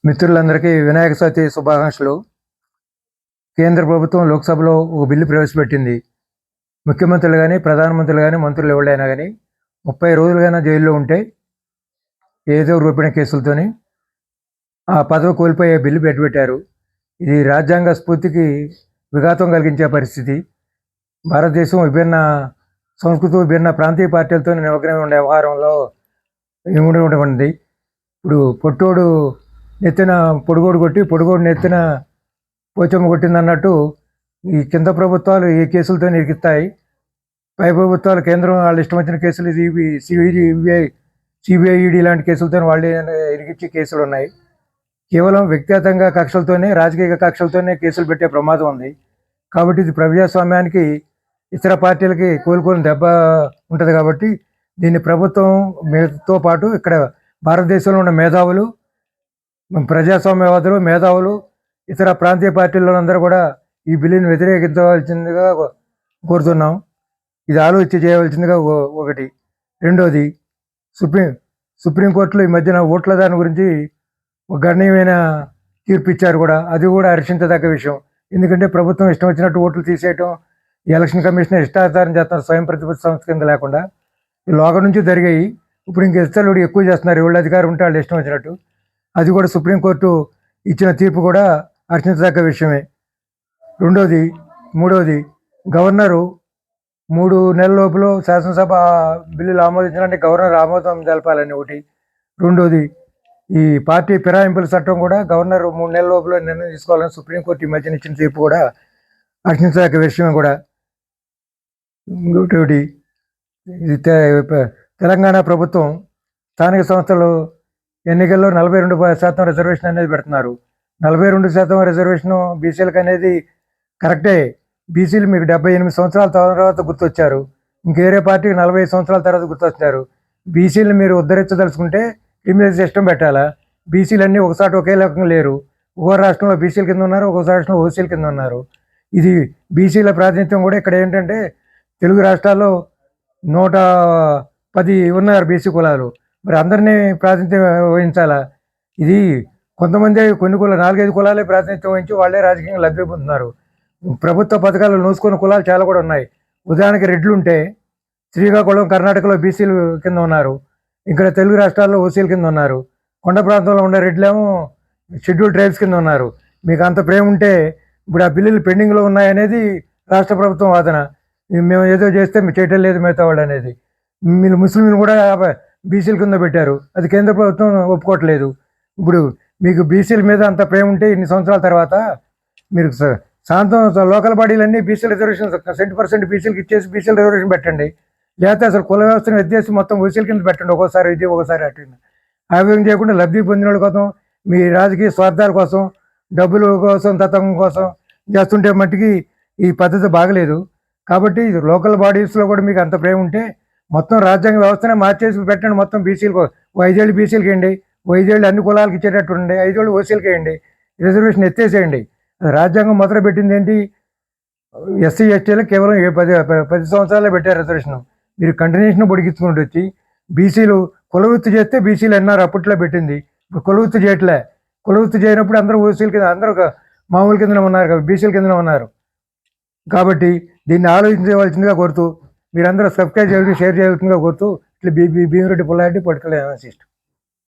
మిత్రులందరికీ వినాయక చవితి శుభాకాంక్షలు. కేంద్ర ప్రభుత్వం లోక్సభలో ఒక బిల్లు ప్రవేశపెట్టింది. ముఖ్యమంత్రులు కానీ, ప్రధానమంత్రులు కానీ, మంత్రులు ఎవరైనా కానీ 30 రోజులుగానే జైల్లో ఉంటే ఏదో రూపిణ కేసులతోని ఆ పదవి కోల్పోయే బిల్లు పెట్టారు. ఇది రాజ్యాంగ స్ఫూర్తికి విఘాతం కలిగించే పరిస్థితి. భారతదేశం విభిన్న సంస్కృతి, విభిన్న ప్రాంతీయ పార్టీలతో నిమగ్నమై ఉండే వ్యవహారంలో ఇమిడి. ఇప్పుడు పొట్టోడు నెత్తిన పొడుగోడు కొట్టి, పొడుగోడు నెత్తిన పోచమ్మ కొట్టిందన్నట్టు ఈ కింద ప్రభుత్వాలు ఈ కేసులతో ఇరికిస్తాయి. పై ప్రభుత్వాలు కేంద్రం వాళ్ళు ఇష్టం వచ్చిన కేసులు, సిబిఐ, ఈడీ లాంటి కేసులతో వాళ్ళు ఇరికిచ్చే కేసులు ఉన్నాయి. కేవలం వ్యక్తిగతంగా కక్షలతోనే, రాజకీయ కక్షలతోనే కేసులు పెట్టే ప్రమాదం ఉంది. కాబట్టి ఇది ప్రజాస్వామ్యానికి, ఇతర పార్టీలకి కోలుకోని దెబ్బ ఉంటుంది. కాబట్టి దీన్ని ప్రభుత్వంతో పాటు ఇక్కడ భారతదేశంలో ఉన్న మేధావులు, ప్రజాస్వామ్యవాదులు, మేధావులు, ఇతర ప్రాంతీయ పార్టీల్లో అందరూ కూడా ఈ బిల్లుని వ్యతిరేకించవలసిందిగా కోరుతున్నాం. ఇది ఆలోచించి చేయవలసిందిగా ఒకటి. రెండోది, సుప్రీంకోర్టులో ఈ మధ్యన ఓట్ల దాని గురించి ఒక గణనీయమైన తీర్పు ఇచ్చారు కూడా. అది కూడా హర్షించదగ్గ విషయం. ఎందుకంటే ప్రభుత్వం ఇష్టం వచ్చినట్టు ఓట్లు తీసేయటం, ఈ ఎలక్షన్ కమిషన్ ఇష్టాచారం చేస్తున్నారు, స్వయం ప్రతిపత్తి సంస్థ కింద లేకుండా. ఈ లోగ నుంచి జరిగాయి. ఇప్పుడు ఇంక ఇస్తలు ఎక్కువ చేస్తున్నారు, ఎవరు అధికారం ఉంటే వాళ్ళు ఇష్టం వచ్చినట్టు. అది కూడా సుప్రీంకోర్టు ఇచ్చిన తీర్పు కూడా హర్షించదగ్గ విషయమే. మూడవది, గవర్నరు 3 నెలల లోపల శాసనసభ బిల్లులు ఆమోదించాలంటే గవర్నర్ ఆమోదం తెలపాలని ఒకటి. రెండోది, ఈ పార్టీ ఫిరాయింపుల చట్టం కూడా గవర్నర్ 3 నెలల లోపల నిర్ణయం తీసుకోవాలని సుప్రీంకోర్టు ఈ మధ్యన ఇచ్చిన తీర్పు కూడా హర్షించదగ్గ విషయమే కూడా. ఇంకోటి, ఇది తెలంగాణ ప్రభుత్వం స్థానిక సంస్థలు ఎన్నికల్లో 42% రిజర్వేషన్ అనేది పెడుతున్నారు. 42% రిజర్వేషను బీసీలకు అనేది కరెక్టే. బీసీలు మీకు 78 సంవత్సరాల తర్వాత గుర్తొచ్చారు. ఇంకేరే పార్టీకి 45 సంవత్సరాల తర్వాత గుర్తొచ్చారు. బీసీలు మీరు ఉద్ధరించదలుచుకుంటే క్రిమినల్ సిస్టమ్ పెట్టాలా? బీసీలు అన్నీ ఒకసారి ఒకే రకంగా లేరు. ఒక్కో రాష్ట్రంలో బీసీల కింద ఉన్నారు, ఒక్కో రాష్ట్రంలో ఓసీల కింద ఉన్నారు. ఇది బీసీల ప్రాతినిధ్యం కూడా ఇక్కడ ఏంటంటే తెలుగు రాష్ట్రాల్లో 110 ఉన్నారు బీసీ కులాలు. మరి అందరినీ ప్రాతినిధ్యం వహించాలా? ఇది కొంతమంది కొన్ని 4-5 కులాలే ప్రాతినిధ్యం వహించి వాళ్ళే రాజకీయంగా లబ్ధి పొందుతున్నారు. ప్రభుత్వ పథకాలు నోసుకున్న కులాలు చాలా కూడా ఉన్నాయి. ఉదాహరణకి రెడ్లు ఉంటే శ్రీకాకుళం, కర్ణాటకలో బీసీలు కింద ఉన్నారు, ఇక్కడ తెలుగు రాష్ట్రాల్లో ఓసీల కింద ఉన్నారు. కొండ ప్రాంతంలో ఉండే రెడ్లేమో షెడ్యూల్ ట్రైబ్స్ కింద ఉన్నారు. మీకు అంత ప్రేమ ఉంటే ఇప్పుడు ఆ బిల్లులు పెండింగ్లో ఉన్నాయనేది రాష్ట్ర ప్రభుత్వం వాదన. మేము ఏదో చేస్తే మేము చేయటం లేదు మిగతా వాళ్ళు అనేది. మీరు ముస్లింలు కూడా బీసీల కింద పెట్టారు, అది కేంద్ర ప్రభుత్వం ఒప్పుకోవట్లేదు. ఇప్పుడు మీకు బీసీల మీద అంత ప్రేమ ఉంటే ఇన్ని సంవత్సరాల తర్వాత మీరు సాయంత్రం లోకల్ బాడీలన్నీ బీసీల రిజర్వేషన్ 70% బీసీలకు ఇచ్చేసి బీసీల రిజర్వేషన్ పెట్టండి. లేకపోతే అసలు కుల వ్యవస్థను ఎత్తేసి మొత్తం ఓసీల కింద పెట్టండి. ఒక్కోసారి ఇది, ఒకసారి అటు. ఆ విధంగా చేయకుండా లబ్ధి పొందిన వాళ్ళ కోసం, మీ రాజకీయ స్వార్థాల కోసం, డబ్బుల కోసం, తతంగం కోసం చేస్తుంటే మట్టికి ఈ పద్ధతి బాగలేదు. కాబట్టి లోకల్ బాడీస్లో కూడా మీకు అంత ప్రేమ ఉంటే మొత్తం రాజ్యాంగ వ్యవస్థనే మార్చేసి పెట్టండి. మొత్తం బీసీలకు 5 ఏళ్ళు బీసీలకి వేయండి, 5 ఏళ్ళు అన్ని కులాలకు ఇచ్చేటట్టు ఉండండి, 5 ఏళ్ళు ఓసీలకి వేయండి, రిజర్వేషన్ ఎత్తేసేయండి. రాజ్యాంగం మొదలు పెట్టింది ఏంటి? ఎస్సీ ఎస్టీలకు కేవలం 10 సంవత్సరాలే పెట్టారు రిజర్వేషన్. మీరు కంటిన్యూషన్ పొడిగించుకుంటూ వచ్చి బీసీలు కులవృత్తి చేస్తే బీసీలు ఎన్ఆర్ అప్పట్లో పెట్టింది. ఇప్పుడు కులవృత్తి చేయట్లే. కులవృత్తి చేయనప్పుడు అందరూ ఓసీల కింద, అందరూ మామూలు కిందనే ఉన్నారు కదా, బీసీల కిందనే ఉన్నారు. కాబట్టి దీన్ని ఆలోచించవలసిందిగా కోరుతూ, మీరందరూ సబ్స్క్రైబ్ చేయాలి, షేర్ చేయవలసిందిగా కోరుతూ, ఇట్లా భీమిరెడ్డి పుల్లారెడ్డి పొలిటికల్ అనలిస్ట్.